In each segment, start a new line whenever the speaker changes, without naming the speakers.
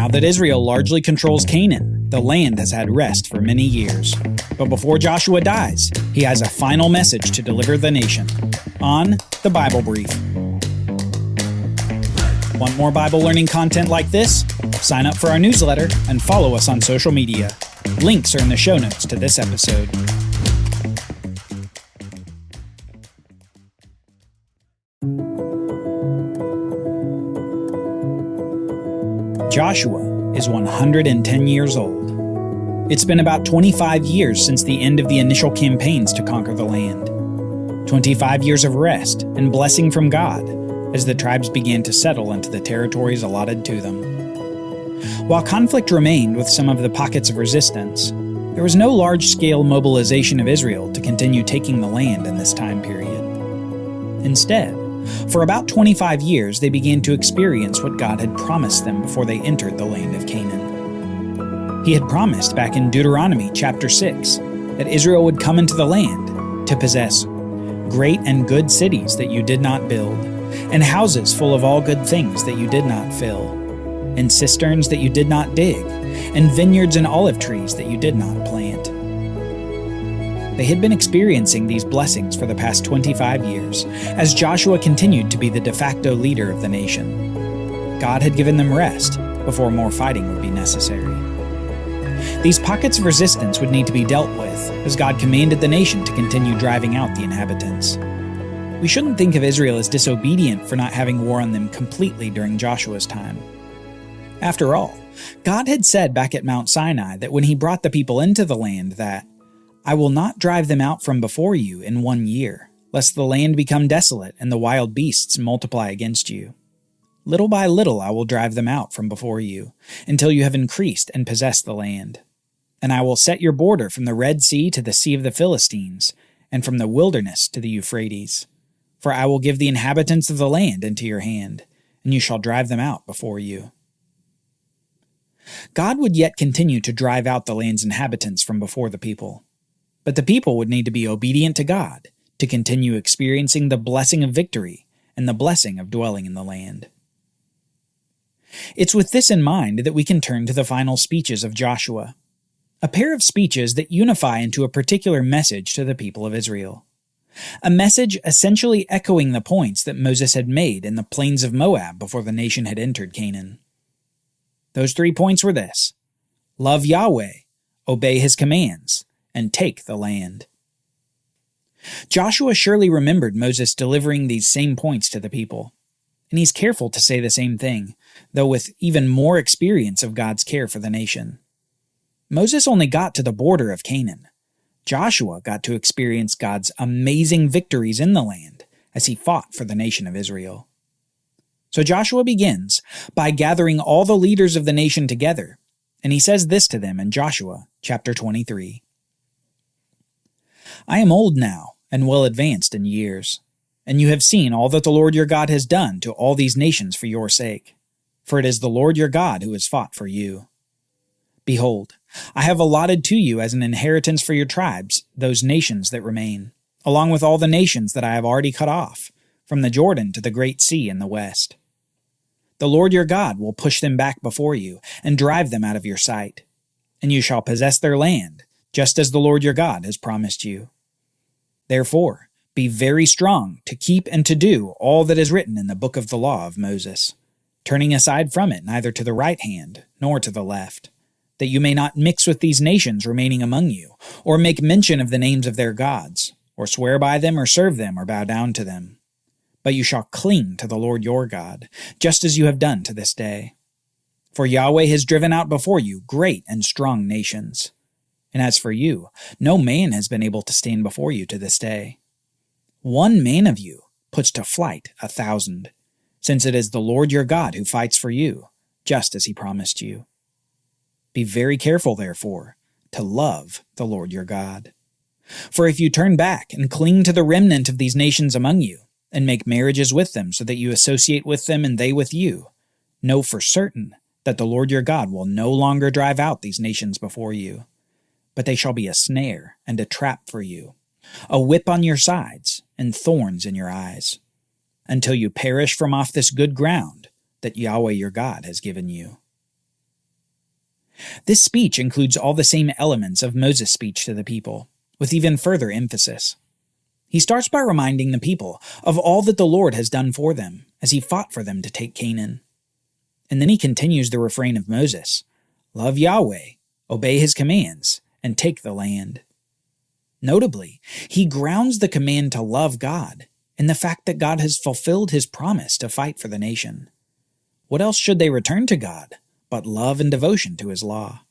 Now that Israel largely controls Canaan, the land has had rest for many years. But before Joshua dies, he has a final message to deliver the nation on the Bible Brief. Want more Bible learning content like this? Sign up for our newsletter and follow us on social media. Links are in the show notes to this episode. Joshua is 110 years old. It's been about 25 years since the end of the initial campaigns to conquer the land. 25 years of rest and blessing from God as the tribes began to settle into the territories allotted to them. While conflict remained with some of the pockets of resistance, there was no large-scale mobilization of Israel to continue taking the land in this time period. Instead, for about 25 years, they began to experience what God had promised them before they entered the land of Canaan. He had promised back in Deuteronomy chapter 6 that Israel would come into the land to possess great and good cities that you did not build, and houses full of all good things that you did not fill, and cisterns that you did not dig, and vineyards and olive trees that you did not plant. They had been experiencing these blessings for the past 25 years, as Joshua continued to be the de facto leader of the nation. God had given them rest before more fighting would be necessary. These pockets of resistance would need to be dealt with, as God commanded the nation to continue driving out the inhabitants. We shouldn't think of Israel as disobedient for not having war on them completely during Joshua's time. After all, God had said back at Mount Sinai that when he brought the people into the land that, "I will not drive them out from before you in 1 year, lest the land become desolate and the wild beasts multiply against you. Little by little I will drive them out from before you, until you have increased and possessed the land. And I will set your border from the Red Sea to the Sea of the Philistines, and from the wilderness to the Euphrates. For I will give the inhabitants of the land into your hand, and you shall drive them out before you." God would yet continue to drive out the land's inhabitants from before the people. But the people would need to be obedient to God to continue experiencing the blessing of victory and the blessing of dwelling in the land. It's with this in mind that we can turn to the final speeches of Joshua, a pair of speeches that unify into a particular message to the people of Israel. A message essentially echoing the points that Moses had made in the plains of Moab before the nation had entered Canaan. Those 3 points were this: love Yahweh, obey his commands, and take the land. Joshua surely remembered Moses delivering these same points to the people, and he's careful to say the same thing, though with even more experience of God's care for the nation. Moses only got to the border of Canaan. Joshua got to experience God's amazing victories in the land as he fought for the nation of Israel. So Joshua begins by gathering all the leaders of the nation together, and he says this to them in Joshua chapter 23. "I am old now and well advanced in years, and you have seen all that the Lord your God has done to all these nations for your sake, for it is the Lord your God who has fought for you. Behold, I have allotted to you as an inheritance for your tribes those nations that remain, along with all the nations that I have already cut off, from the Jordan to the great sea in the west. The Lord your God will push them back before you and drive them out of your sight, and you shall possess their land, just as the Lord your God has promised you. Therefore, be very strong to keep and to do all that is written in the book of the law of Moses, turning aside from it neither to the right hand nor to the left, that you may not mix with these nations remaining among you, or make mention of the names of their gods, or swear by them or serve them or bow down to them. But you shall cling to the Lord your God, just as you have done to this day. For Yahweh has driven out before you great and strong nations. And as for you, no man has been able to stand before you to this day. 1 man of you puts to flight 1,000, since it is the Lord your God who fights for you, just as he promised you. Be very careful, therefore, to love the Lord your God. For if you turn back and cling to the remnant of these nations among you, and make marriages with them so that you associate with them and they with you, know for certain that the Lord your God will no longer drive out these nations before you, but they shall be a snare and a trap for you, a whip on your sides and thorns in your eyes, until you perish from off this good ground that Yahweh your God has given you. This speech includes all the same elements of Moses' speech to the people, with even further emphasis. He starts by reminding the people of all that the Lord has done for them as he fought for them to take Canaan. And then he continues the refrain of Moses, "Love Yahweh, obey his commands, and take the land." Notably, he grounds the command to love God in the fact that God has fulfilled his promise to fight for the nation. What else should they return to God but love and devotion to his law?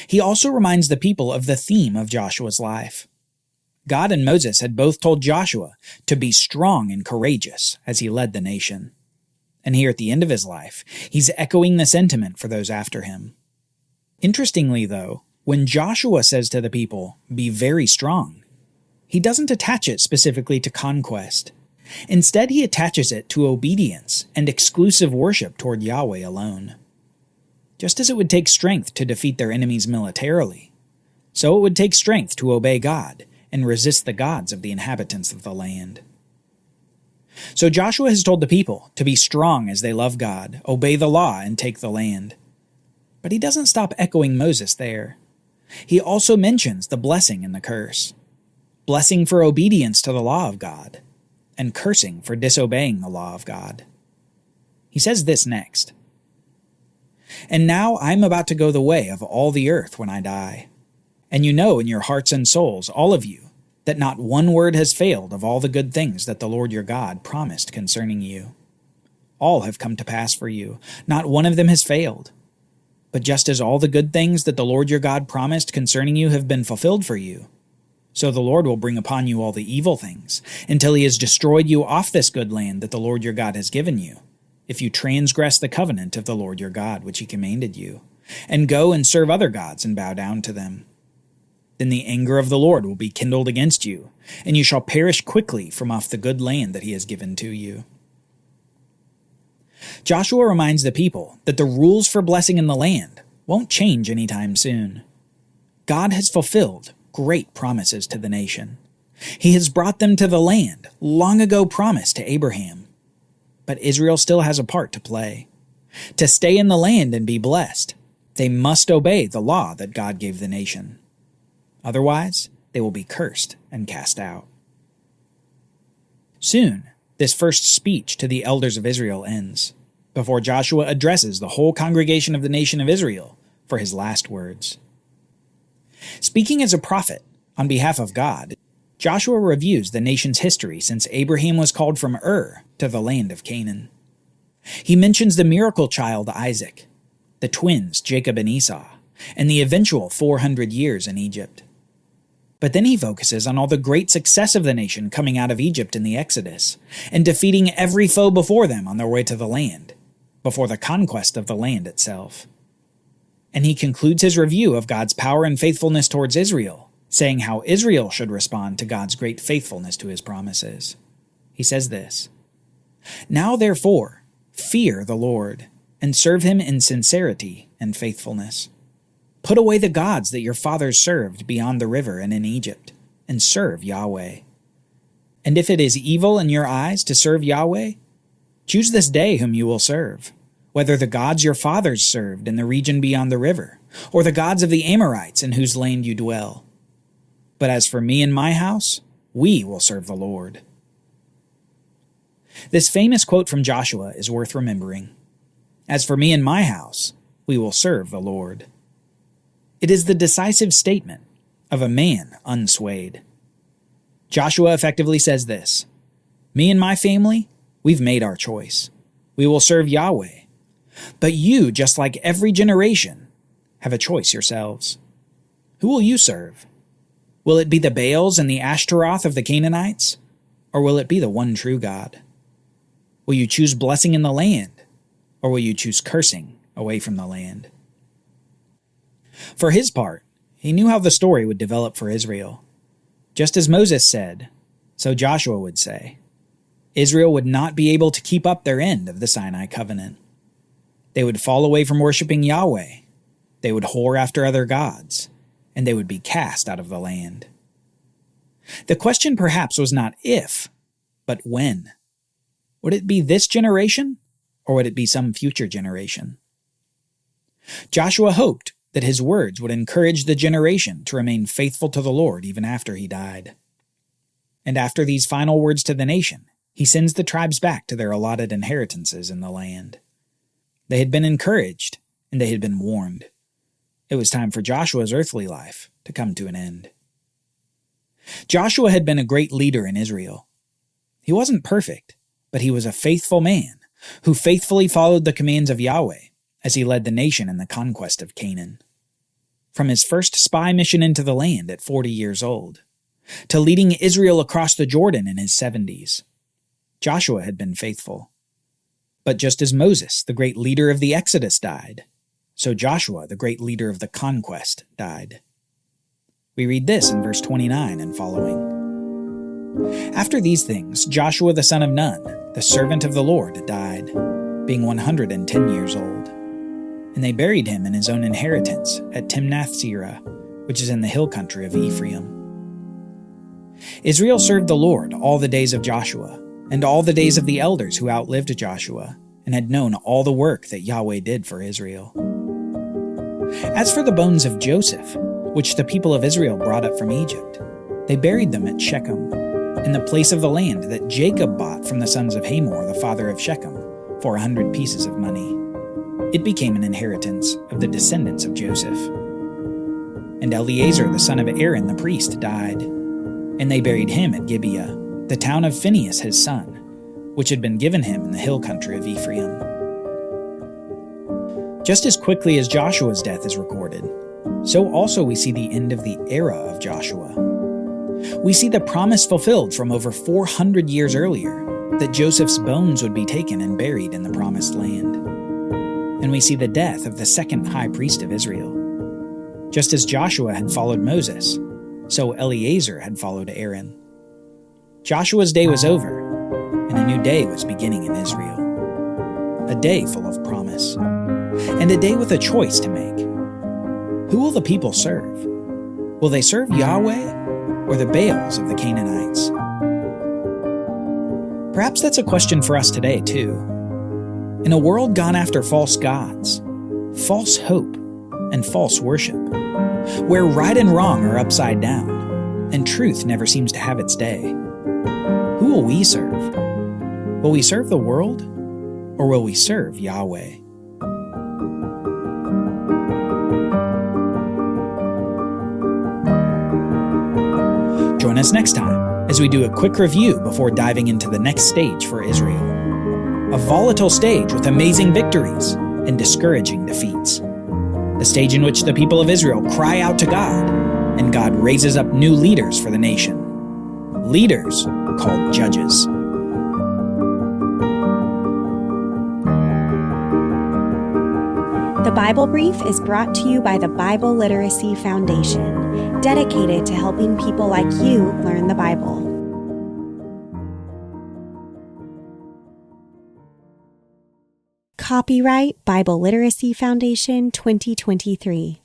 He also reminds the people of the theme of Joshua's life. God and Moses had both told Joshua to be strong and courageous as he led the nation. And here at the end of his life, he's echoing the sentiment for those after him. Interestingly, though, when Joshua says to the people, "Be very strong," he doesn't attach it specifically to conquest. Instead, he attaches it to obedience and exclusive worship toward Yahweh alone. Just as it would take strength to defeat their enemies militarily, so it would take strength to obey God and resist the gods of the inhabitants of the land. So Joshua has told the people to be strong as they love God, obey the law, and take the land. But he doesn't stop echoing Moses there. He also mentions the blessing and the curse. Blessing for obedience to the law of God, and cursing for disobeying the law of God. He says this next. "And now I am about to go the way of all the earth when I die. And you know in your hearts and souls, all of you, that not one word has failed of all the good things that the Lord your God promised concerning you. All have come to pass for you, not one of them has failed. But just as all the good things that the Lord your God promised concerning you have been fulfilled for you, so the Lord will bring upon you all the evil things, until he has destroyed you off this good land that the Lord your God has given you, if you transgress the covenant of the Lord your God which he commanded you, and go and serve other gods and bow down to them. Then the anger of the Lord will be kindled against you, and you shall perish quickly from off the good land that he has given to you." Joshua reminds the people that the rules for blessing in the land won't change anytime soon. God has fulfilled great promises to the nation. He has brought them to the land long ago promised to Abraham. But Israel still has a part to play. To stay in the land and be blessed, they must obey the law that God gave the nation. Otherwise, they will be cursed and cast out. Soon, this first speech to the elders of Israel ends, before Joshua addresses the whole congregation of the nation of Israel for his last words. Speaking as a prophet on behalf of God, Joshua reviews the nation's history since Abraham was called from Ur to the land of Canaan. He mentions the miracle child Isaac, the twins Jacob and Esau, and the eventual 400 years in Egypt. But then he focuses on all the great success of the nation coming out of Egypt in the Exodus, and defeating every foe before them on their way to the land, before the conquest of the land itself. And he concludes his review of God's power and faithfulness towards Israel, saying how Israel should respond to God's great faithfulness to his promises. He says this, "Now therefore, fear the Lord, and serve him in sincerity and faithfulness. Put away the gods that your fathers served beyond the river and in Egypt, and serve Yahweh. And if it is evil in your eyes to serve Yahweh, choose this day whom you will serve, whether the gods your fathers served in the region beyond the river, or the gods of the Amorites in whose land you dwell. But as for me and my house, we will serve the Lord." This famous quote from Joshua is worth remembering. As for me and my house, we will serve the Lord. It is the decisive statement of a man unswayed. Joshua effectively says this, "Me and my family, we've made our choice. We will serve Yahweh. But you, just like every generation, have a choice yourselves. Who will you serve? Will it be the Baals and the Ashtaroth of the Canaanites? Or will it be the one true God? Will you choose blessing in the land? Or will you choose cursing away from the land?" For his part, he knew how the story would develop for Israel. Just as Moses said, so Joshua would say. Israel would not be able to keep up their end of the Sinai covenant. They would fall away from worshiping Yahweh. They would whore after other gods, and they would be cast out of the land. The question perhaps was not if, but when. Would it be this generation, or would it be some future generation? Joshua hoped that his words would encourage the generation to remain faithful to the Lord even after he died. And after these final words to the nation, he sends the tribes back to their allotted inheritances in the land. They had been encouraged, and they had been warned. It was time for Joshua's earthly life to come to an end. Joshua had been a great leader in Israel. He wasn't perfect, but he was a faithful man who faithfully followed the commands of Yahweh as he led the nation in the conquest of Canaan. From his first spy mission into the land at 40 years old, to leading Israel across the Jordan in his 70s, Joshua had been faithful. But just as Moses, the great leader of the Exodus, died, so Joshua, the great leader of the conquest, died. We read this in verse 29 and following. After these things, Joshua the son of Nun, the servant of the Lord, died, being 110 years old. And they buried him in his own inheritance at Timnath-serah, which is in the hill country of Ephraim. Israel served the Lord all the days of Joshua, and all the days of the elders who outlived Joshua, and had known all the work that Yahweh did for Israel. As for the bones of Joseph, which the people of Israel brought up from Egypt, they buried them at Shechem, in the place of the land that Jacob bought from the sons of Hamor, the father of Shechem, for 100 pieces of money. It became an inheritance of the descendants of Joseph. And Eleazar the son of Aaron the priest died, and they buried him at Gibeah, the town of Phinehas his son, which had been given him in the hill country of Ephraim. Just as quickly as Joshua's death is recorded, so also we see the end of the era of Joshua. We see the promise fulfilled from over 400 years earlier that Joseph's bones would be taken and buried in the promised land. And we see the death of the second high priest of Israel. Just as Joshua had followed Moses, so Eleazar had followed Aaron. Joshua's day was over, and a new day was beginning in Israel. A day full of promise, and a day with a choice to make. Who will the people serve? Will they serve Yahweh or the Baals of the Canaanites? Perhaps that's a question for us today, too. In a world gone after false gods, false hope, and false worship, where right and wrong are upside down, and truth never seems to have its day, who will we serve? Will we serve the world, or will we serve Yahweh? Join us next time as we do a quick review before diving into the next stage for Israel. A volatile stage with amazing victories and discouraging defeats. A stage in which the people of Israel cry out to God, and God raises up new leaders for the nation. Leaders called judges.
The Bible Brief is brought to you by the Bible Literacy Foundation, dedicated to helping people like you learn the Bible. Copyright Bible Literacy Foundation 2023.